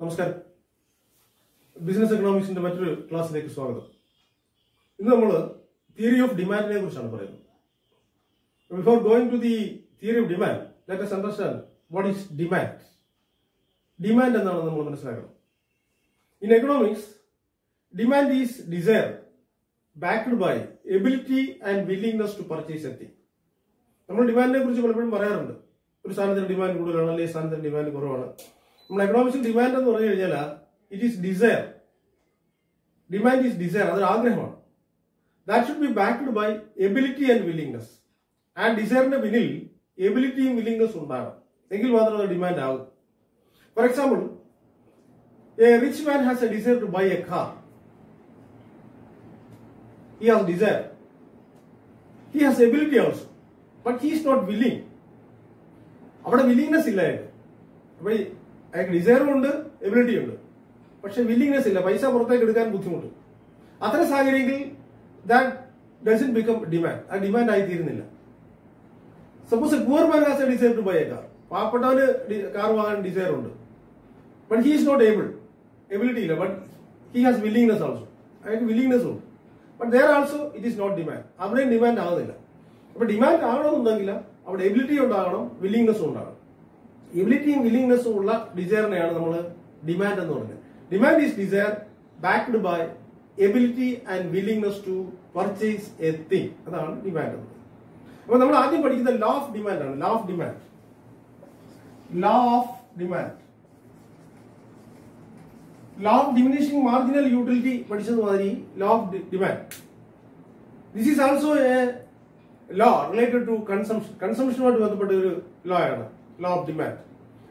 നമസ്കാരം. ബിസിനസ് എക്കണോമിക്സിന്റെ മറ്റൊരു ക്ലാസ്സിലേക്ക് സ്വാഗതം. ഇന്ന് നമ്മൾ തിയറി ഓഫ് ഡിമാൻഡിനെ കുറിച്ചാണ് പറയുന്നത്. Before going to the theory of demand, let us understand what is demand. Demand എന്നാണ് നമ്മൾ മനസ്സിലാക്കണം. In economics, demand is desire backed by ability and willingness to purchase a thing. നമ്മൾ ഡിമാൻഡിനെ കുറിച്ച് പലപ്പോഴും പറയാറുണ്ട്. ഒരു സാധനത്തിന് ഡിമാൻഡ് കൂടുതലാണ്, അല്ലെങ്കിൽ സാധനത്തിന് ഡിമാൻഡ് കുറവാണ്. നമ്മൾ എക്കണോമിക്സിൽ ഡിമാൻഡ് എന്ന് പറഞ്ഞു കഴിഞ്ഞാൽ it is desire. Demand is desire, അതൊരു ആഗ്രഹമാണ്. That should be backed by ability and willingness. ആ ഡിസയറിന്റെ പിന്നിൽ എബിലിറ്റിയും വില്ലിംഗ്നെസ്സും ഉണ്ടാകണം, എങ്കിൽ മാത്രമേ അത് ഡിമാൻഡ് ആകും. For example, a rich man has a desire to buy a car. He has desire. He has ability also, but he is not willing. അവിടെ willingness ഇല്ല അയാൾക്ക്. അപ്പൊ അയാൾക്ക് ഡിസയറും ഉണ്ട്, എബിലിറ്റി ഉണ്ട്, പക്ഷെ വില്ലിംഗ്നെസ് ഇല്ല, പൈസ പുറത്തേക്ക് എടുക്കാൻ ബുദ്ധിമുട്ട്. അത്തരം സാഹചര്യത്തിൽ ദാറ്റ് ഡസന്റ് ബിക്കം ഡിമാൻഡ്, ആ ഡിമാൻഡ് ആയി തീരുന്നില്ല. Suppose a poor man has a desire to buy a car. പാവപ്പെട്ടവന് കാർ വാങ്ങാൻ ഡിസയർ ഉണ്ട്, but he is not able, ability ഇല്ല, but he has willingness also, അയാൾക്ക് വില്ലിംഗ്നെസ് ഉണ്ട്. But there also it is not demand. അവിടെയും demand ആകുന്നില്ല. അപ്പൊ demand ആകണമെന്നുണ്ടെങ്കിൽ അവിടെ എബിലിറ്റി ഉണ്ടാകണം, വില്ലിംഗ്നെസ്സും ഉണ്ടാകണം. എബിലിറ്റിയും വില്ലിംഗ്നെസ്സും ഉള്ള ഡിസയറിനെയാണ് നമ്മൾ ഡിമാൻഡ് എന്ന് പറയുന്നത്. Demand is desire backed by ability and willingness to purchase a thing. അതാണ് ഡിമാൻഡ് എന്ന് പറയുന്നത്. അപ്പൊ നമ്മൾ ആദ്യം പഠിക്കുന്ന ലോ ഓഫ് ഡിമാൻഡ് ആണ്. Law of demand. Law of demand. Law of diminishing marginal utility പഠിച്ചത് മാതിരി law of demand. This is also a law related to consumption. കൺസംഷനുമായിട്ട് ബന്ധപ്പെട്ട ഒരു ലോ ആണ് law of demand.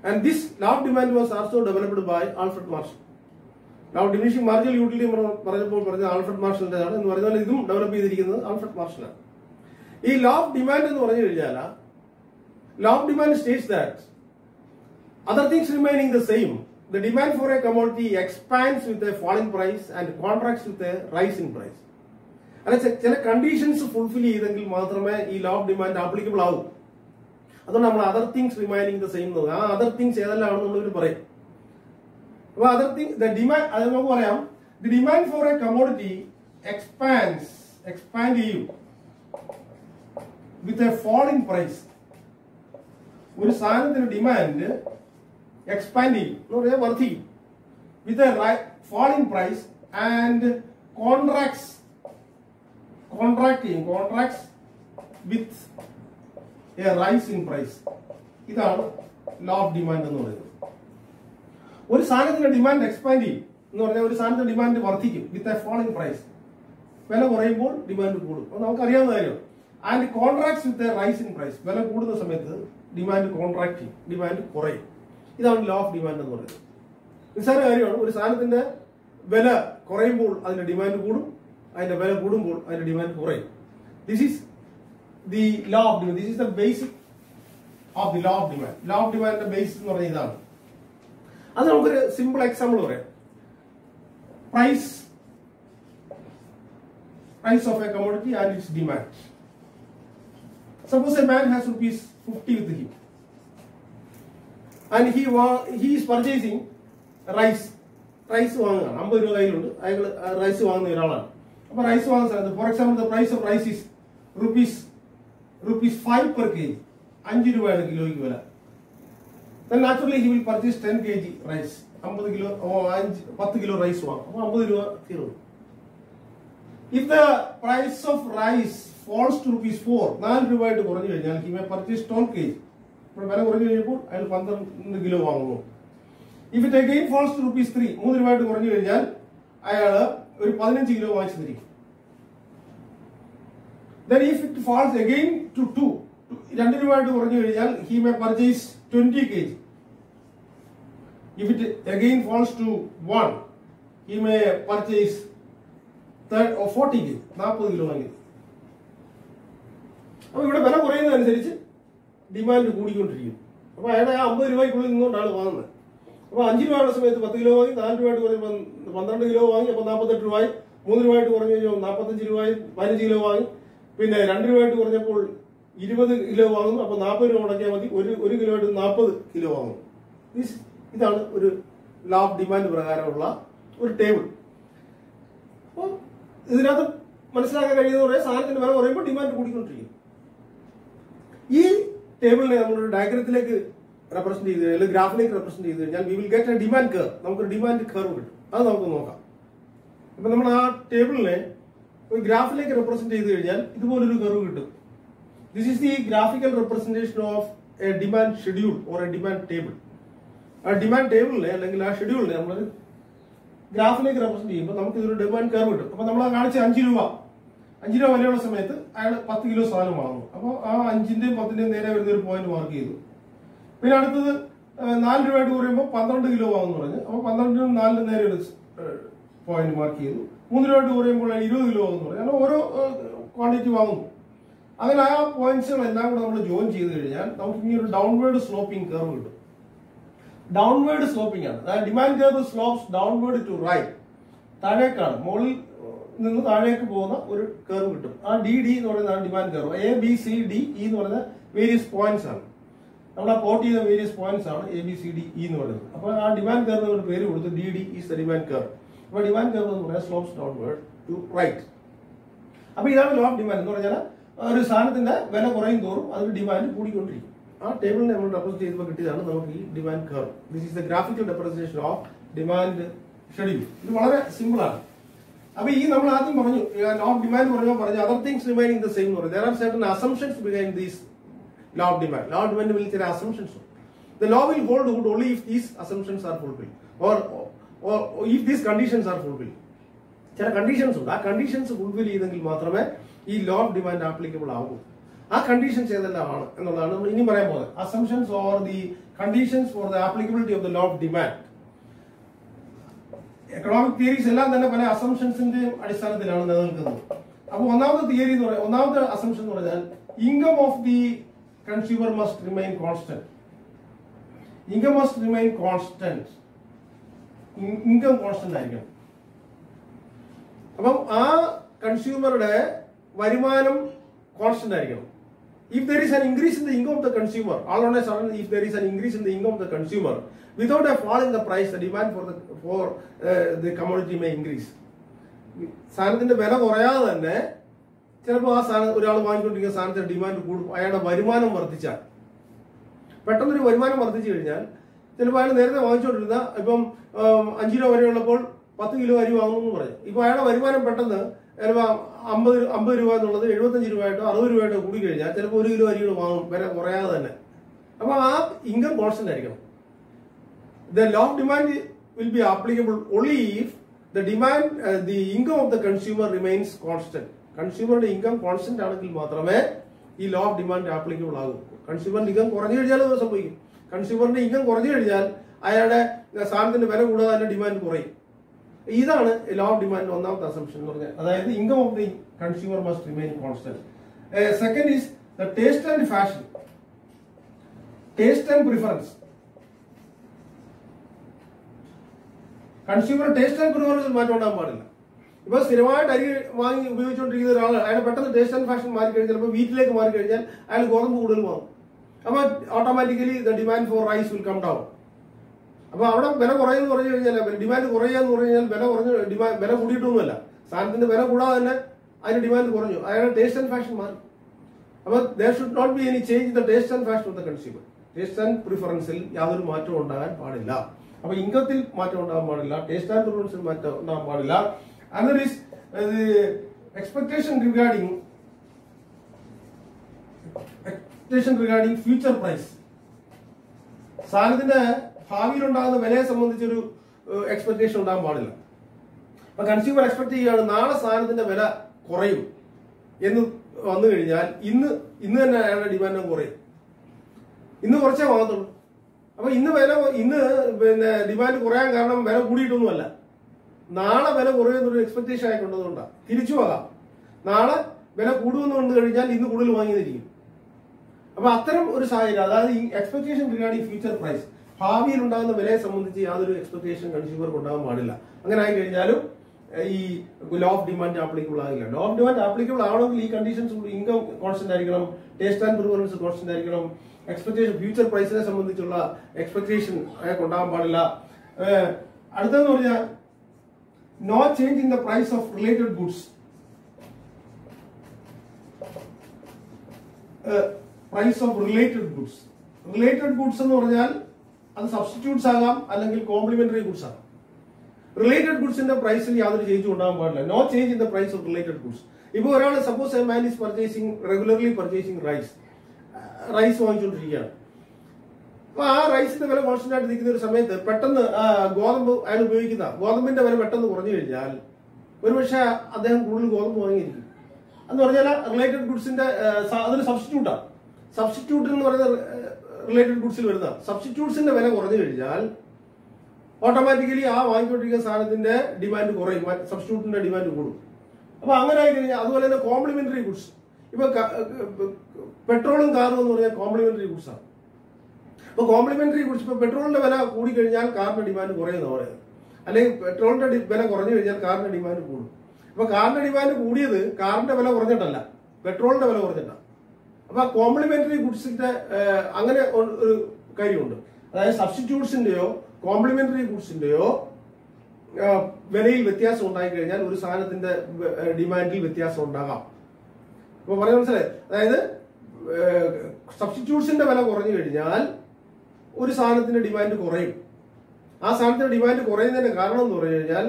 And this law of demand was also developed by Alfred marshal. Law of diminishing marginal utility പറഞ്ഞപ്പോൾ പറഞ്ഞത് Alfred മാർഷലിന്റെതാണ് എന്ന് പറഞ്ഞാൽ ഇതും develop ചെയ്തിരിക്കുന്നത് ആൽഫ്രഡ് മാർഷലാണ്. ഈ ലോ ഓഫ് ഡിമാൻഡ് എന്ന് പറഞ്ഞു കഴിഞ്ഞാൽ law of demand States that other things remaining the same, the demand for a commodity expands with a falling price and contracts with a rise in price. അല്ല, ചില conditions fulfil ചെയ്തെങ്കിൽ മാത്രമേ ഈ law of demand applicable ആവൂ. അതുകൊണ്ട് നമ്മൾ other things remaining the same. ആ other things ഏതെല്ലാമാണെന്നുള്ളവർ പറയും. അപ്പൊ അതർ തിങ് ദ ഡിമാൻഡ്, അത് നമുക്ക് പറയാം, the demand for A commodity expand ചെയ്യും വിത്ത് എ ഫോളിംഗ് പ്രൈസ്. ഒരു സാധനത്തിന് ഡിമാൻഡ് എക്സ്പാൻഡ് ചെയ്യും എന്ന് പറഞ്ഞാൽ വർദ്ധിക്കും with a falling price and contracts with a rise in price. ഇതാണ് ലോ ഓഫ് ഡിമാൻഡ് എന്ന് പറയുന്നത്. ഒരു സാധനത്തിന്റെ ഡിമാൻഡ് എക്സ്പാൻഡ് ചെയ്യും എന്ന് പറഞ്ഞാൽ ഒരു സാധനത്തിന്റെ ഡിമാൻഡ് വർദ്ധിക്കും വിത്ത് എ ഫോളിംഗ് പ്രൈസ്. വില കുറയുമ്പോൾ ഡിമാൻഡ് കൂടും, അത് നമുക്കറിയാവുന്ന കാര്യമാണ്. And contracts with a rise in price. വില കൂടുന്ന സമയത്ത് ഡിമാൻഡ് കോൺട്രാക്ട് ചെയ്യും, ഡിമാൻഡ് കുറയും. ഇതാണ് ലോ ഓഫ് ഡിമാൻഡ് എന്ന് പറയുന്നത്. നിസ്സാര കാര്യമാണ്. ഒരു സാധനത്തിന്റെ വില കുറയുമ്പോൾ അതിന്റെ ഡിമാൻഡ് കൂടും, അതിന്റെ വില കൂടുമ്പോൾ അതിന്റെ ഡിമാൻഡ് കുറയും. This is the law of demand. This is the basic of the law of demand. Law of ഡിമാൻഡിന്റെ ബേസിസ് എന്ന് പറഞ്ഞാൽ ഇതാണ്. അത് നമുക്കൊരു സിമ്പിൾ എക്സാമ്പിൾ പറയാം. Price of a commodity and its demand. Suppose a man has rupees 50 with him and he is purchasing rice. Rice വാങ്ങുകയാണ്, 50 രൂപ കയ്യിലുണ്ട്, അയാൾ റൈസ് വാങ്ങുന്ന ഒരാളാണ്. അപ്പൊ റൈസ് വാങ്ങുന്ന സ്ഥലത്ത്, for example, the price of rice is rupees 5 per kg. 5 രൂപയാണ് കിലോയ്ക്ക് വില. Then naturally he will purchase 10 kg rice. 50 kilo 10 kilo rice വാങ്ങും, അപ്പൊ 50 രൂപ തീർന്നു. If the price of rice falls to rupees 4, 4 രൂപയായിട്ട് കുറഞ്ഞു കഴിഞ്ഞാൽ he may purchase 12 kg. ഇപ്പോൾ വില കുറഞ്ഞു കഴിഞ്ഞപ്പോൾ അയാൾ 12 കിലോ വാങ്ങുന്നു. If it again falls to rupees 3, 3 രൂപയായിട്ട് കുറഞ്ഞു കഴിഞ്ഞാൽ അയാൾ ഒരു 15 കിലോ വാങ്ങിച്ചു തിരിക്കും. Then if it falls again to 2, 2 രൂപയായിട്ട് കുറഞ്ഞു കഴിഞ്ഞാൽ he may purchase 20 kg. If it again falls to 1, he may purchase 40 kg, 40 kilo വാങ്ങി. അപ്പൊ ഇവിടെ വില കുറയുന്നതനുസരിച്ച് ഡിമാൻഡ് കൂടിക്കൊണ്ടിരിക്കും. അപ്പൊ അയാളെ 50 രൂപയ്ക്കുള്ളിൽ നിന്നുകൊണ്ടാണ് വാങ്ങുന്നത്. അപ്പൊ 5 രൂപയുടെ സമയത്ത് 10 കിലോ വാങ്ങി, 4 രൂപയായിട്ട് കുറഞ്ഞപ്പോൾ 12 കിലോ വാങ്ങി, അപ്പൊ 48 രൂപയായി. 3 രൂപയായിട്ട് കുറഞ്ഞു കഴിഞ്ഞാൽ 45 രൂപയായി, 15 കിലോ വാങ്ങി. പിന്നെ 2 രൂപയായിട്ട് കുറഞ്ഞപ്പോൾ 20 കിലോ വാങ്ങുന്നു, അപ്പൊ 40 രൂപ മുടക്കിയാൽ മതി. 1 കിലോ ആയിട്ട് 40 കിലോ വാങ്ങും. ഇതാണ് ഒരു ലോ ഓഫ് ഡിമാൻഡ് പ്രകാരമുള്ള ഒരു ടേബിൾ. അപ്പോൾ ഇതിനകത്ത് മനസ്സിലാക്കാൻ കഴിയുന്ന സാധനത്തിന്റെ വില കുറയുമ്പോൾ ഡിമാൻഡ് കൂടിക്കൊണ്ടിരിക്കും. ഈ ടേബിളിനെ നമ്മളൊരു ഡയഗ്രത്തിലേക്ക് റെപ്രസെന്റ് ചെയ്ത് കഴിഞ്ഞാൽ, ഗ്രാഫിലേക്ക് റെപ്രസെന്റ് ചെയ്ത് കഴിഞ്ഞാൽ we will get A demand curve. നമുക്കൊരു ഡിമാൻഡ് കർവ് കിട്ടും. അത് നമുക്ക് നോക്കാം. അപ്പൊ നമ്മൾ ആ ടേബിളിനെ ഒരു ഗ്രാഫിലേക്ക് റെപ്രസെന്റ് ചെയ്ത് കഴിഞ്ഞാൽ ഇതുപോലൊരു കർവ് കിട്ടും. This is the graphical representation of A demand schedule or A demand table. ആ ഡിമാൻഡ് ടേബിളിനെ അല്ലെങ്കിൽ ആ ഷെഡ്യൂളിനെ നമ്മൾ ഗ്രാഫിലേക്ക് റെപ്രസെന്റ് ചെയ്യുമ്പോൾ നമുക്ക് ഇതൊരു ഡിമാൻഡ് കർവ് കിട്ടും. അപ്പൊ നമ്മൾ കാണിച്ച 5 രൂപ വിലയുള്ള സമയത്ത് അയാൾ 10 കിലോ സാധനം വാങ്ങുന്നു. അപ്പോൾ ആ 5ന്റെയും 10ന്റെയും നേരെ വരുന്ന ഒരു പോയിന്റ് മാർക്ക് ചെയ്തു. പിന്നെ അടുത്തത് 4 രൂപയായിട്ട് പറയുമ്പോൾ 12 കിലോ വാങ്ങുന്നു പറഞ്ഞു. അപ്പോൾ 12നും 4നും നേരെ ഒരു പോയിന്റ് മാർക്ക് ചെയ്തു. 3 രൂപയായിട്ട് പറയുമ്പോൾ 20 കിലോ വാങ്ങുന്നു പറഞ്ഞു. അങ്ങനെ ഓരോ ക്വാണ്ടിറ്റി വാങ്ങുന്നു. അങ്ങനെ ആ പോയിന്റ്സുകളെല്ലാം കൂടെ നമ്മൾ ജോയിൻ ചെയ്ത് കഴിഞ്ഞാൽ നമുക്ക് ഇനി ഒരു ഡൗൺവേർഡ് സ്ലോപ്പിംഗ് കർവ് കിട്ടും. ഡൗൺവേർഡ് സ്ലോപ്പിംഗ് ആണ്. അതായത് demand curve slopes downward to right. താഴേക്കാണ്, മുകളിൽ നിന്ന് താഴേക്ക് പോകുന്ന ഒരു കർവ് കിട്ടും. ആ ഡി എന്ന് പറയുന്ന ഡിമാൻഡ് കർവ്. ABCD എന്ന് പറയുന്ന വേരിയസ് പോയിന്റ്സ് ആണ്. നമ്മൾ ആ പ്ലോട്ട് ചെയ്ത വേരിയസ് പോയിന്റ്സ് ആണ് ABCD എന്ന് പറയുന്നത്. അപ്പോൾ ആ ഡിമാൻഡ് കർവ് ഒരു പേര് കൊടുത്ത് DD is the demand curve. അപ്പോൾ ഡിമാൻഡ് കർവ് എന്ന് പറയുന്നത് സ്ലോപ്സ് ഡൗൺവേർഡ് ടു റൈറ്റ്. അപ്പൊ ഇതാണ് ലോ ഓഫ് ഡിമാൻഡ് എന്ന് പറഞ്ഞാൽ ഒരു സാധനത്തിന്റെ വില കുറയും തോറും അതിന് ഡിമാൻഡ് കൂടിക്കൊണ്ടിരിക്കും. ആ ടേബിളിനെ നമ്മൾ റെപ്രസെന്റ് ചെയ്തപ്പോൾ കിട്ടിയതാണ് നമുക്ക് ഈ demand curve. This is the graphical representation of demand schedule. ഇത് വളരെ സിമ്പിൾ ആണ്. അപ്പൊ ഈ നമ്മൾ ആദ്യം പറഞ്ഞു ലോ ഓഫ് ഡിമാൻഡ് പറഞ്ഞു other things remaining the same എന്ന് പറയും. There are certain assumptions behind this law of demand. Law of demand will ചില assumptions. The law will hold good only if these assumptions are fulfilled or if these conditions are fulfilled. ചില conditions ഉണ്ട്. ആ conditions fulfil ചെയ്തെങ്കിൽ മാത്രമേ ഈ law of demand applicable ആകൂ. ആ conditions ഏതെല്ലാം ആണ് എന്നുള്ളതാണ് നമ്മൾ ഇനി പറയാൻ പോകുന്നത്. Assumptions or the conditions for the applicability of the law of demand. Economic theories എല്ലാം തന്നെ പല അസംഷൻസിന്റെയും അടിസ്ഥാനത്തിലാണ് നിലനിൽക്കുന്നത്. അപ്പൊ ഒന്നാമത്തെ അസംഷൻ എന്ന് പറഞ്ഞാൽ income of the consumer must remain constant. Income must remain constant. Income constant ആയിരിക്കണം. അപ്പം ആ കൺസ്യൂമറുടെ വരുമാനം കോൺസ്റ്റന്റ് ആയിരിക്കണം. If there is an increase in the income of the consumer, all on a sudden, if there is an increase in the income of the consumer, without a fall in the price, the demand for the commodity may increase. സാധനത്തിന്റെ വില കുറയാതെ തന്നെ ചിലപ്പോൾ ആ സാധനം ഒരാൾ വാങ്ങിക്കൊണ്ടിരിക്കുന്ന സാധനത്തിന്റെ demand കൂടും. അയാളുടെ വരുമാനം വർദ്ധിച്ചാൽ, പെട്ടെന്നൊരു വരുമാനം വർദ്ധിച്ചു കഴിഞ്ഞാൽ ചിലപ്പോൾ അയാൾ നേരത്തെ വാങ്ങിച്ചുകൊണ്ടിരുന്ന ഇപ്പം 5 രൂപ വരെയുള്ളപ്പോൾ 10 കിലോ അരി വാങ്ങുമെന്ന് പറഞ്ഞു. ഇപ്പൊ അയാളുടെ വരുമാനം പെട്ടെന്ന് ചിലപ്പോൾ 50 രൂപ എന്നുള്ളത് 75 രൂപയായിട്ടോ 60 രൂപയായിട്ടോ കൂടി കഴിഞ്ഞാൽ ചിലപ്പോൾ 1 കിലോ അരിയുടെ വാങ്ങും, വില കുറയാതെ തന്നെ. അപ്പൊ ആ ഇൻകം കോൺസ്റ്റന്റ് ആയിരിക്കണം. The law of demand will be applicable only if the income of the consumer remains constant. കൺസ്യൂമറുടെ ഇൻകം കോൺസ്റ്റന്റ് ആണെങ്കിൽ മാത്രമേ ഈ ലോ ഓഫ് ഡിമാൻഡ് ആപ്ലിക്കബിൾ ആകൂ. കൺസ്യൂമറിന്റെ ഇൻകം കുറഞ്ഞു കഴിഞ്ഞാൽ അത് സംഭവിക്കും. കൺസ്യൂമറിന്റെ ഇൻകം കുറഞ്ഞു കഴിഞ്ഞാൽ അയാളുടെ സാധനത്തിന്റെ വില കൂടാതെ തന്നെ ഡിമാൻഡ് കുറയും. ഇതാണ് ലോ ഓഫ് ഡിമാൻഡ് ഒന്നാമത്തെ അസംഷൻ എന്ന് പറഞ്ഞാൽ. അതായത് income of the consumer must remain constant. Second is the taste and fashion. Taste and preference. Consumer taste and പ്രിഫറൻസിൽ മാറ്റം ഉണ്ടാകാൻ പാടില്ല. ഇപ്പൊ സ്ഥിരമായിട്ട് അരി വാങ്ങി ഉപയോഗിച്ചുകൊണ്ടിരിക്കുന്ന ഒരാൾ അയാൾ പെട്ടെന്ന് ടേസ്റ്റ് ആൻഡ് ഫാഷൻ മാറിക്കഴിഞ്ഞാൽ, ചിലപ്പോൾ വീട്ടിലേക്ക് മാറിക്കഴിഞ്ഞാൽ അയാൾ ഗോതമ്പ് കൂടുതൽ വാങ്ങും. അപ്പൊ automatically the demand for rice will come down. അപ്പൊ അവിടെ വില കുറയെന്ന് പറഞ്ഞു കഴിഞ്ഞാൽ, ഡിമാൻഡ് കുറയാന്ന് പറഞ്ഞു കഴിഞ്ഞാൽ വില കൂടിയിട്ടൊന്നുമല്ല, സാധനത്തിന്റെ വില കൂടാതെ തന്നെ അതിന്റെ ഡിമാൻഡ് കുറഞ്ഞു. അയാളുടെ ടേസ്റ്റ് ആൻഡ് ഫാഷൻ മാറി. അപ്പൊ there should not be any change in the taste and fashion of the consumer. Taste and പ്രിഫറൻസിൽ യാതൊരു മാറ്റവും ഉണ്ടാകാൻ പാടില്ല. അപ്പൊ ഇൻകത്തിൽ മാറ്റം ഉണ്ടാകാൻ പാടില്ല, ടേസ്റ്റ് ആൻഡ് പ്രിഫറൻസിൽ മാറ്റം ഉണ്ടാകാൻ പാടില്ല. Another is the expectation regarding future price. സാധനത്തിന്റെ ഭാവിയിൽ ഉണ്ടാകുന്ന വിലയെ സംബന്ധിച്ചൊരു എക്സ്പെക്ടേഷൻ ഉണ്ടാകാൻ പാടില്ല. അപ്പൊ കൺസ്യൂമർ എക്സ്പെക്ട് ചെയ്യുകയാണ് നാളെ സാധനത്തിന്റെ വില കുറയും എന്ന് വന്നു കഴിഞ്ഞാൽ ഇന്ന് തന്നെ അയാളുടെ ഡിമാൻഡ് കുറയും. ഇന്ന് കുറച്ചേ വാങ്ങത്തുള്ളൂ. അപ്പൊ ഇന്ന് ഡിമാൻഡ് കുറയാൻ കാരണം വില കൂടിയിട്ടൊന്നുമല്ല, നാളെ വില കുറയുന്നൊരു എക്സ്പെക്ടേഷൻ ആയിക്കൊണ്ടതുകൊണ്ടാണ്. തിരിച്ചു പോകാം, നാളെ വില കൂടുമെന്ന് കണ്ടു കഴിഞ്ഞാൽ ഇന്ന് കൂടുതൽ വാങ്ങിയിരിക്കും. അപ്പൊ അത്തരം ഒരു സാഹചര്യം, അതായത് ഈ എക്സ്പെക്ടേഷൻ റിഗാർഡിംഗ് ഫ്യൂച്ചർ പ്രൈസ്, ഭാവിയിൽ ഉണ്ടാകുന്ന വിലയെ സംബന്ധിച്ച് യാതൊരു എക്സ്പെക്ടേഷൻ കൺസ്യൂമർക്ക് ഉണ്ടാകാൻ പാടില്ല. അങ്ങനെ ആയി കഴിഞ്ഞാലും ഈ ലോ ഓഫ് ഡിമാൻഡ് ആപ്ലിക്കബിൾ ആകില്ല. ലോ ഓഫ് ഡിമാൻഡ് ആപ്ലിക്കബിൾ ആവണമെങ്കിൽ ഈ കണ്ടീഷൻസ് ഇൻകം കോൺസ്റ്റന്റ് ആയിരിക്കണം, ടേസ്റ്റ് ആൻഡ് പ്രിഫറൻസ് കോൺസ്റ്റന്റ് ആയിരിക്കണം, എക്സ്പെക്ടേഷൻ ഫ്യൂച്ചർ പ്രൈസിനെ സംബന്ധിച്ചുള്ള എക്സ്പെക്ടേഷൻ അയാൾക്ക് ഉണ്ടാകാൻ പാടില്ല, അടുത്തെന്ന് പറഞ്ഞാൽ no change in the price of related goods. Price of related goods. Related goods എന്ന് പറഞ്ഞാൽ അത് സബ്സ്റ്റിറ്റ്യൂട്ട്സ് ആകാം, അല്ലെങ്കിൽ കോംപ്ലിമെന്ററി ഗുഡ്സ് ആകാം. റിലേറ്റഡ് ഗുഡ്സിന്റെ പ്രൈസിൽ യാതൊരു ചേഞ്ചും ഉണ്ടാകാൻ പാടില്ല. No change in the price of related goods. ഇപ്പോൾ ഒരാൾ suppose a man is purchasing regularly purchasing rice വാങ്ങിച്ചുകൊണ്ടിരിക്കുകയാണ്. അപ്പൊ ആ റൈസിന്റെ വില കോൺസ്റ്റന്റ് ആയിട്ട് നിൽക്കുന്ന ഒരു സമയത്ത് പെട്ടെന്ന് ഗോതമ്പ് അയാൾ ഉപയോഗിക്കുന്ന ഗോതമ്പിന്റെ വില പെട്ടെന്ന് കുറഞ്ഞു കഴിഞ്ഞാൽ ഒരുപക്ഷെ അദ്ദേഹം കൂടുതൽ ഗോതമ്പ് വാങ്ങിയിരിക്കും. എന്ന് പറഞ്ഞാൽ റിലേറ്റഡ് ഗുഡ്സിന്റെ അതൊരു സബ്സ്റ്റിറ്റ്യൂട്ടാണ്. സബ്സ്റ്റിറ്റ്യൂട്ട് എന്ന് പറയുന്നത് റിലേറ്റഡ് ഗുഡ്സിൽ വരുന്ന സബ്സ്റ്റിറ്റ്യൂട്ട്സിന്റെ വില കുറഞ്ഞു കഴിഞ്ഞാൽ ഓട്ടോമാറ്റിക്കലി ആ വാങ്ങിക്കൊണ്ടിരിക്കുന്ന സാധനത്തിന്റെ ഡിമാൻഡ് കുറയും, സബ്സ്റ്റിറ്റ്യൂട്ടിന്റെ ഡിമാൻഡ് കൂടും. അപ്പൊ അങ്ങനെ ആയി കഴിഞ്ഞാൽ അതുപോലെ തന്നെ കോംപ്ലിമെന്ററി ഗുഡ്സ്. ഇപ്പൊ പെട്രോളും കാറും എന്ന് പറഞ്ഞാൽ കോംപ്ലിമെന്ററി ഗുഡ്സ് ആണ്. അപ്പൊ കോംപ്ലിമെന്ററി ഗുഡ്സ്, ഇപ്പൊ പെട്രോളിന്റെ വില കൂടിക്കഴിഞ്ഞാൽ കാറിന്റെ ഡിമാൻഡ് കുറയുന്ന പറയുന്നത്, അല്ലെങ്കിൽ പെട്രോളിന്റെ വില കുറഞ്ഞു കഴിഞ്ഞാൽ കാറിന്റെ ഡിമാൻഡ് കൂടും. അപ്പൊ കാറിന്റെ ഡിമാൻഡ് കൂടിയത് കാറിന്റെ വില കുറഞ്ഞിട്ടല്ല, പെട്രോളിന്റെ വില കുറഞ്ഞിട്ടാണ്. അപ്പൊ കോംപ്ലിമെന്ററി ഗുഡ്സിന്റെ അങ്ങനെ ഒരു കാര്യമുണ്ട്. അതായത് സബ്സ്റ്റിറ്റ്യൂട്ട്സിന്റെയോ കോംപ്ലിമെന്ററി ഗുഡ്സിന്റെയോ വിലയിൽ വ്യത്യാസം ഉണ്ടായി കഴിഞ്ഞാൽ ഒരു സാധനത്തിന്റെ ഡിമാൻഡിൽ വ്യത്യാസം ഉണ്ടാകാം. അപ്പൊ പറയാൻ മനസ്സിലായി. അതായത് സബ്സ്റ്റിറ്റ്യൂട്ട്സിന്റെ വില കുറഞ്ഞു കഴിഞ്ഞാൽ ഒരു സാധനത്തിന്റെ ഡിമാൻഡ് കുറയും. ആ സാധനത്തിന്റെ ഡിമാൻഡ് കുറയുന്നതിന്റെ കാരണം എന്ന് പറഞ്ഞു കഴിഞ്ഞാൽ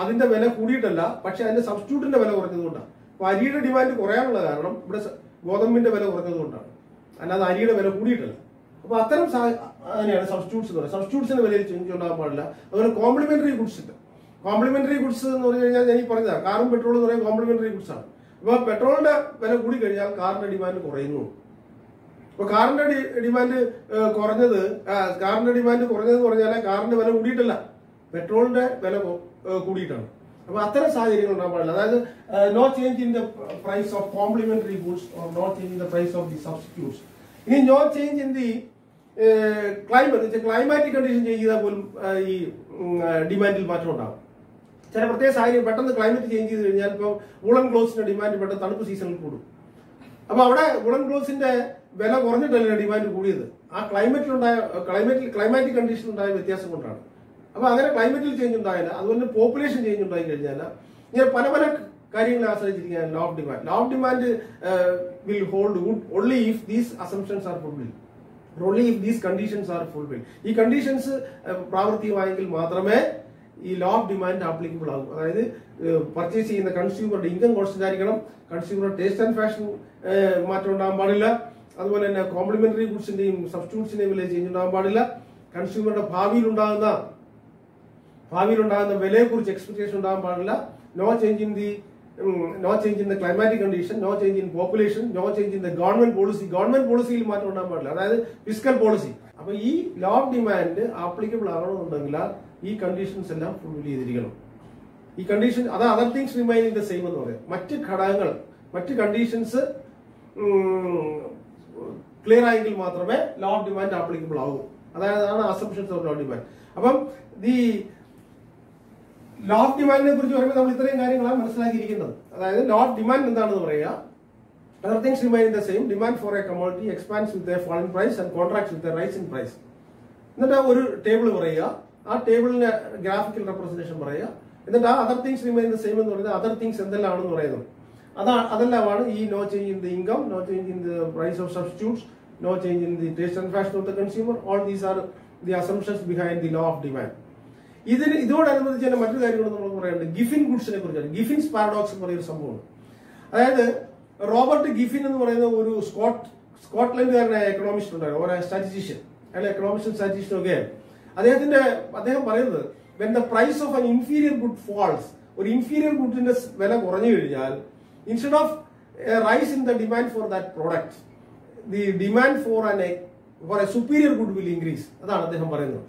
അതിന്റെ വില കൂടിയിട്ടല്ല, പക്ഷെ അതിന്റെ സബ്സ്റ്റിറ്റ്യൂട്ടിന്റെ വില കുറഞ്ഞതുകൊണ്ടാണ്. അപ്പൊ അരിയുടെ ഡിമാൻഡ് കുറയാനുള്ള കാരണം ഇവിടെ ഗോതമ്പിന്റെ വില കുറഞ്ഞതുകൊണ്ടാണ്, അല്ലാതെ അരിയുടെ വില കൂടിയിട്ടല്ല. അപ്പൊ അത്തരം അതിനെയാണ് സബ്സ്റ്റിറ്റ്യൂട്ട്സ് എന്ന് പറയുന്നത്. സബ്സ്റ്റിറ്റ്യൂട്ട്സിന്റെ വിലയിൽ ചേഞ്ച് ഉണ്ടാകാൻ പാടില്ല. അതുപോലെ കോംപ്ലിമെന്ററി ഗുഡ്സ് ഉണ്ട്. കോംപ്ലിമെന്ററി ഗുഡ്സ് എന്ന് പറഞ്ഞു കഴിഞ്ഞാൽ ഞാൻ ഈ പറഞ്ഞതാണ്, കാറും പെട്രോളും എന്ന് പറയുന്നത് കോംപ്ലിമെന്ററി ഗുഡ്സ് ആണ്. അപ്പൊ പെട്രോളിന്റെ വില കൂടി കഴിഞ്ഞാൽ കാറിന്റെ ഡിമാൻഡ് കുറയുന്നു. അപ്പൊ കാറിന്റെ ഡിമാൻഡ് കുറഞ്ഞതെന്ന് പറഞ്ഞാൽ കാറിന്റെ വില കൂടിയിട്ടല്ല, പെട്രോളിന്റെ വില കൂടിയിട്ടാണ്. അപ്പൊ അത്തരം സാഹചര്യങ്ങൾ ഉണ്ടാകാൻ പാടില്ല. അതായത് no change in the price of complementary goods or no change in the price of the substitutes. ഇനി no change in the climatic condition change ചെയ്താൽ പോലും ഈ ഡിമാൻഡിൽ മാറ്റം ഉണ്ടാകും. ചില പ്രത്യേക സാഹചര്യം പെട്ടെന്ന് ക്ലൈമറ്റ് ചേഞ്ച് ചെയ്ത് കഴിഞ്ഞാൽ ഇപ്പോൾ വൂളൻ ക്ലോത്ത്സിന്റെ ഡിമാൻഡ് പെട്ടെന്ന് തണുപ്പ് സീസണിൽ കൂടും. അപ്പൊ അവിടെ വൂളൻ ക്ലോത്ത്സിന്റെ വില കുറഞ്ഞിട്ടല്ല ഡിമാൻഡ് കൂടിയത്, ആ ക്ലൈമാറ്റിക് കണ്ടീഷൻ ഉണ്ടായ വ്യത്യാസം കൊണ്ടാണ്. അപ്പൊ അങ്ങനെ ക്ലൈമറ്റിൽ ചേഞ്ച് ഉണ്ടായില്ല. അതുപോലെ പോപ്പുലേഷൻ ചേഞ്ച് ഉണ്ടായി കഴിഞ്ഞാൽ ഇങ്ങനെ പല പല കാര്യങ്ങളെ ആശ്രയിച്ചിരിക്കുകയാണ് law of demand. Law of demand will hold good only if these assumptions are fulfilled, only if these conditions are fulfilled. ഈ കണ്ടീഷൻസ് പ്രാവർത്തികമായെങ്കിൽ മാത്രമേ ഈ ലോ ഓഫ് ഡിമാൻഡ് ആപ്ലിക്കബിൾ ആകും. അതായത് പർച്ചേസ് ചെയ്യുന്ന കൺസ്യൂമറുടെ ഇൻകം കോൺസ്റ്റന്റ് ആയിരിക്കണം, കൺസ്യൂമറുടെ ടേസ്റ്റ് ആൻഡ് ഫാഷൻ മാറ്റം ഉണ്ടാകാൻ പാടില്ല, അതുപോലെ തന്നെ കോംപ്ലിമെന്ററി ഗുഡ്സിന്റെയും സബ്സ്റ്റിറ്റ്യൂട്ട്സിന്റെയും വില ചേഞ്ച് ഉണ്ടാകാൻ പാടില്ല, കൺസ്യൂമറുടെ ഭാവിയിൽ ഉണ്ടാകുന്ന വിലയെക്കുറിച്ച് എക്സ്പെക്ടേഷൻ ഉണ്ടാകാൻ പാടില്ല, no change in the climatic condition, no change in population, no change in the government policy. Government പോളിസിയിൽ മാറ്റം ഉണ്ടാകാൻ പാടില്ല, അതായത് ഫിസ്ക്കൽ പോളിസി. അപ്പൊ ഈ ലോ ഓഫ് ഡിമാൻഡ് ആപ്ലിക്കബിൾ ആകണമെന്നുണ്ടെങ്കിൽ ഈ കണ്ടീഷൻസ് എല്ലാം ഫുൾഫിൽ ചെയ്തിരിക്കണം. ഈ കണ്ടീഷൻ അത് other things remain in the same എന്ന് പറയാം. മറ്റ് കണ്ടീഷൻസ് ക്ലിയർ ആയെങ്കിൽ മാത്രമേ ലോ ഓഫ് ഡിമാൻഡ് ആപ്ലിക്കബിൾ ആകൂ. അതാണ് assumptions of law of demand. അപ്പം ദി ലോ ഓഫ് ഡിമാൻഡിനെ കുറിച്ച് പറയുമ്പോൾ നമ്മൾ ഇത്രയും കാര്യങ്ങളാണ് മനസ്സിലാക്കിയിരിക്കുന്നത്. അതായത് ലോ ഓഫ് ഡിമാൻഡ് എന്താണെന്ന് പറയുക, other things remain the same. Demand for a commodity expands with a fall in price and contracts with a rise in price. എന്നിട്ട് ഒരു ടേബിൾ പറയുക, ആ ടേബിളിന്റെ ഗ്രാഫിക്കൽ റെപ്രസെന്റേഷൻ പറയുക, എന്നിട്ട് ആ other things remain the same എന്ന് പറയുന്നത് അതർ തിങ്സ് എന്തെല്ലാമാണെന്ന് പറയുന്നത് അതെല്ലാമാണ് ഈ no change in the income, no change in the price of substitutes, no change in the taste and fashion of the consumer. All these are the assumptions behind the law of demand. ഇതോടനുബന്ധിച്ച് തന്നെ മറ്റൊരു കാര്യങ്ങൾ നമ്മൾ പറയുന്നത് ഗിഫിൻ ഗുഡ്സിനെ കുറിച്ചാണ്. ഗിഫിൻസ് paradox എന്ന് പറയുന്ന സംഭവമാണ്. അതായത് റോബർട്ട് ഗിഫിൻ എന്ന് പറയുന്ന ഒരു സ്കോട്ട്ലൻഡുകാരനായ എക്കണോമിസ്റ്റ് ഉണ്ടായിരുന്നു, ഒരു സ്റ്റാറ്റിസ്റ്റീഷ്യൻ, അയാൾ എക്കണോമിസ്റ്റും സ്റ്റാറ്റിസ്റ്റീഷ്യനും ഒക്കെ. അദ്ദേഹം പറയുന്നത് when the price of an inferior good falls, ഒരു ഇൻഫീരിയർ ഗുഡിന്റെ വില കുറഞ്ഞു കഴിഞ്ഞാൽ instead of a rise in the demand for that product, the demand for a superior good will increase. അതാണ് അദ്ദേഹം പറയുന്നത്.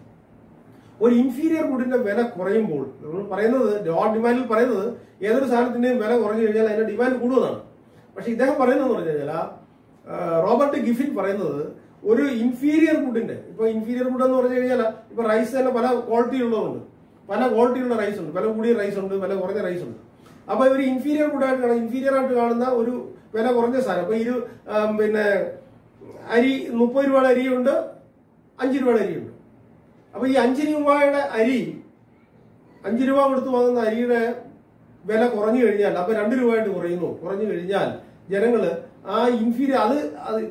ഒരു ഇൻഫീരിയർ ഗുഡിന്റെ വില കുറയുമ്പോൾ നമ്മൾ പറയുന്നത് ലോ ഓഫ് ഡിമാൻഡിൽ പറയുന്നത് ഏതൊരു സാധനത്തിന്റെയും വില കുറഞ്ഞു കഴിഞ്ഞാൽ അതിന്റെ ഡിമാൻഡ് കൂടുന്നതാണ്. പക്ഷെ ഇദ്ദേഹം പറയുന്നതെന്ന് പറഞ്ഞു കഴിഞ്ഞാൽ റോബർട്ട് ഗിഫിൻ പറയുന്നത് ഒരു ഇൻഫീരിയർ ഗുഡിന്റെ, ഇപ്പൊ ഇൻഫീരിയർ ഗുഡ് എന്ന് പറഞ്ഞു കഴിഞ്ഞാൽ ഇപ്പൊ റൈസ് തന്നെ പല ക്വാളിറ്റിയുള്ളതുണ്ട്, പല ക്വാളിറ്റിയുള്ള റൈസ് ഉണ്ട്, വില കൂടിയ റൈസ് ഉണ്ട്, വില കുറഞ്ഞ റൈസ് ഉണ്ട്. അപ്പൊ ഒരു ഇൻഫീരിയർ ആയിട്ട് കാണുന്ന ഒരു വില കുറഞ്ഞ സാധനം, ഇപ്പൊ പിന്നെ അരി 30 രൂപയുടെ അരിയുണ്ട്, 5 രൂപയുടെ അരിയുണ്ട്. അപ്പൊ അപ്പൊ ഈ 5 രൂപയുടെ അരി 5 രൂപ കൊടുത്ത് വാങ്ങുന്ന അരിയുടെ വില കുറഞ്ഞു കഴിഞ്ഞാൽ, അപ്പൊ 2 രൂപയായിട്ട് കുറഞ്ഞു കഴിഞ്ഞാൽ ജനങ്ങള് ആ ഇൻഫീരിയർ അത്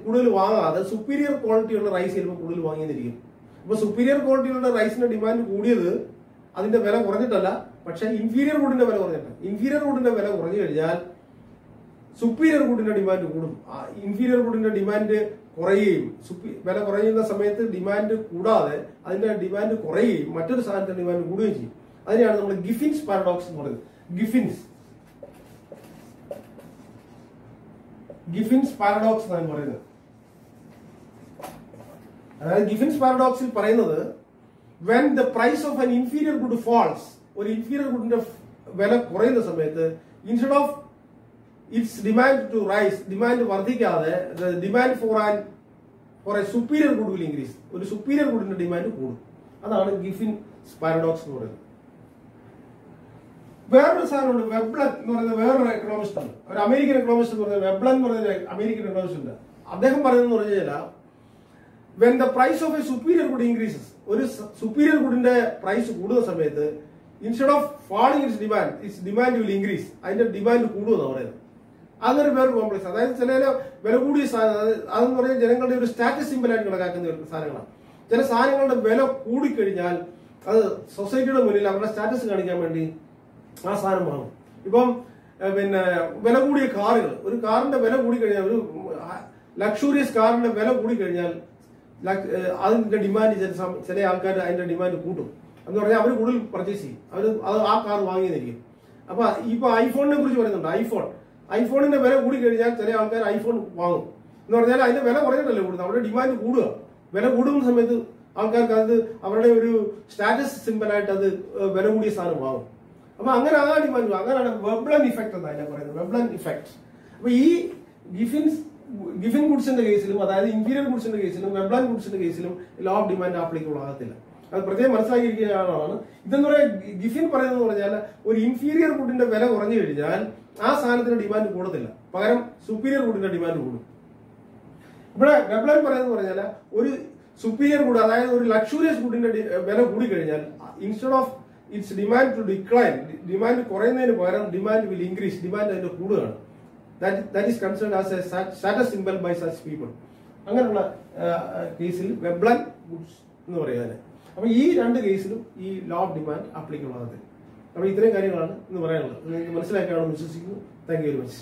കൂടുതൽ വാങ്ങാതെ സുപ്പീരിയർ ക്വാളിറ്റിയുള്ള റൈസ് ചിലപ്പോൾ കൂടുതൽ വാങ്ങിയിരിക്കും. അപ്പൊ സുപ്പീരിയർ ക്വാളിറ്റിയുള്ള റൈസിന്റെ ഡിമാൻഡ് കൂടിയത് അതിന്റെ വില കുറഞ്ഞിട്ടല്ല, പക്ഷെ ഇൻഫീരിയർ ഫുഡിന്റെ വില കുറഞ്ഞിട്ട്. ഇൻഫീരിയർ ഫുഡിന്റെ വില കുറഞ്ഞു കഴിഞ്ഞാൽ സുപ്പീരിയർ ഫുഡിന്റെ ഡിമാൻഡ് കൂടും. ഇൻഫീരിയർ ഫുഡിന്റെ ഡിമാൻഡ് കുറയുകയും, വില കുറയുന്ന സമയത്ത് ഡിമാൻഡ് കൂടാതെ അതിന്റെ ഡിമാൻഡ് കുറയുകയും മറ്റൊരു സാധനത്തിന്റെ ഡിമാൻഡ് കൂടുകയും ചെയ്യും. അതിനെയാണ് നമ്മൾ ഗിഫിൻസ് പാരഡോക്സ് എന്ന് പറയുന്നത്. ഗിഫിൻസ് പാരഡോക്സ് എന്നാണ് പറയുന്നത്. അതായത് ഗിഫിൻസ് പാരഡോക്സിൽ പറയുന്നത് when the price of an inferior good falls, ഒരു ഇൻഫീരിയർ ഗുഡിന്റെ വില കുറയുന്ന സമയത്ത് instead of its demand to rise, demand വർദ്ധിക്കാതെ demand for a superior good will increase, ഒരു സുപ്പീരിയർ ഗുഡിന്റെ ഡിമാൻഡ് കൂടും. അതാണ് ഗിഫിൻസ് പാരഡോക്സ് എന്ന് പറയുന്നത്. വേറൊരു സാധനമുണ്ട്, വെബ്ലൻ എന്ന് പറയുന്ന വേറൊരു എക്കണോമിസ്റ്റ് ആണ്, ഒരു അമേരിക്കൻ എക്കണോമിസ്റ്റ് എന്ന് പറയുന്നത്. വെബ്ലൻ എന്ന് പറയുന്ന അമേരിക്കൻ എക്കണോമിസ്റ്റ് ഉണ്ട്. അദ്ദേഹം പറയുന്നത് പറഞ്ഞു കഴിഞ്ഞാൽ when the price of a superior good increases, ഒരു സുപ്പീരിയർ ഗുഡിന്റെ പ്രൈസ് കൂടുന്ന സമയത്ത് instead of falling it's demand will increase, അതിന്റെ ഡിമാൻഡ് കൂടുമെന്നാണ് പറയുന്നത്. അതൊരു വേറെ കോംപ്ലക്സ്. അതായത് ചില വില കൂടിയ സാധനം അതെന്ന് പറഞ്ഞാൽ ജനങ്ങളുടെ ഒരു സ്റ്റാറ്റസ് സിംബൽ ആയിട്ട് കണക്കാക്കുന്ന സാധനങ്ങളാണ്. ചില സാധനങ്ങളുടെ വില കൂടിക്കഴിഞ്ഞാൽ അത് സൊസൈറ്റിയുടെ മുന്നിൽ അവരുടെ സ്റ്റാറ്റസ് കാണിക്കാൻ വേണ്ടി ആ സാധനം വാങ്ങും. ഇപ്പം പിന്നെ വില കൂടിയ കാറുകൾ, ഒരു കാറിന്റെ വില കൂടിക്കഴിഞ്ഞാൽ, ഒരു ലക്ഷൂറിയസ് കാറിന്റെ വില കൂടിക്കഴിഞ്ഞാൽ അതിന്റെ ഡിമാൻഡ് ചില ആൾക്കാർ അതിന്റെ ഡിമാൻഡ് കൂട്ടും. എന്ന് പറഞ്ഞാൽ അവർ കൂടുതൽ പർച്ചേസ് ചെയ്യും, അത് ആ കാർ വാങ്ങിയെന്നിരിക്കും. അപ്പൊ ഇപ്പൊ ഐഫോണിനെ കുറിച്ച് പറയുന്നുണ്ട്. ഐഫോണിന്റെ വില കൂടിക്കഴിഞ്ഞാൽ ചില ആൾക്കാർ ഐഫോൺ വാങ്ങും. എന്ന് പറഞ്ഞാൽ അതിന്റെ വില കുറഞ്ഞിട്ടല്ലേ കൂടുന്നത്, അവരുടെ ഡിമാൻഡ് കൂടുക. വില കൂടുന്ന സമയത്ത് ആൾക്കാർക്ക് അത് അവരുടെ ഒരു സ്റ്റാറ്റസ് സിംബലായിട്ട് അത് വില കൂടിയ സാധനം വാങ്ങും. അപ്പൊ അങ്ങനെ ആ ഡിമാൻഡ്, അങ്ങനെയാണ് വെബ്ലൻ ഇഫക്ട് എന്നാണ് അതിനെ പറയുന്നത്, വെബ്ലൻ ഇഫക്ട്. അപ്പൊ ഈ ഗിഫിൻ ഗുഡ്സിന്റെ കേസിലും, അതായത് ഇൻഫീരിയർ ഗുഡ്സിന്റെ കേസിലും വെബ്ലൻ ഗുഡ്സിന്റെ കേസിലും ലോ ഓഫ് ഡിമാൻഡ് ആപ്ലിക്കബിൾ ആകത്തില്ല. അത് പ്രത്യേകം മനസ്സിലാക്കിയിരിക്കുന്നതാണ്. ഇതെന്ന് പറയാൻ ഗിഫിൻ പറയുന്നത് പറഞ്ഞാൽ ഒരു ഇൻഫീരിയർ ഗുഡിന്റെ വില കുറഞ്ഞു കഴിഞ്ഞാൽ ആ സാധനത്തിന്റെ ഡിമാൻഡ് കൂടത്തില്ല, പകരം സുപ്പീരിയർ ഗുഡിന്റെ ഡിമാൻഡ് കൂടും. ഇവിടെ വെബ്ലൻ പറയുന്നത് പറഞ്ഞാൽ ഒരു സുപ്പീരിയർ ഗുഡ്, അതായത് ഒരു ലക്ഷൂറിയസ് ഗുഡിന്റെ വില കൂടിക്കഴിഞ്ഞാൽ instead of its demand to decline, demand കുറയുന്നതിന് പകരം ഡിമാൻഡ് വിൽ ഇൻക്രീസ്, ഡിമാൻഡ് അതിന്റെ കൂടുകയാണ്. That is considered as a status symbol by such people. അങ്ങനെയുള്ള കേസിൽ വെബ്ലൻ ഗുഡ്സ് എന്ന് പറയുന്നത്. അപ്പൊ ഈ രണ്ട് കേസിലും ഈ ലോ ഓഫ് ഡിമാൻഡ് ആപ്ലിക്കബിൾ ആകത്തില്ല. അപ്പൊ ഇത്രയും കാര്യങ്ങളാണ് ഇന്ന് പറയാനുള്ളത്. നിങ്ങൾക്ക് മനസ്സിലാക്കാണെന്ന് വിശ്വസിക്കുന്നു. Thank you very much.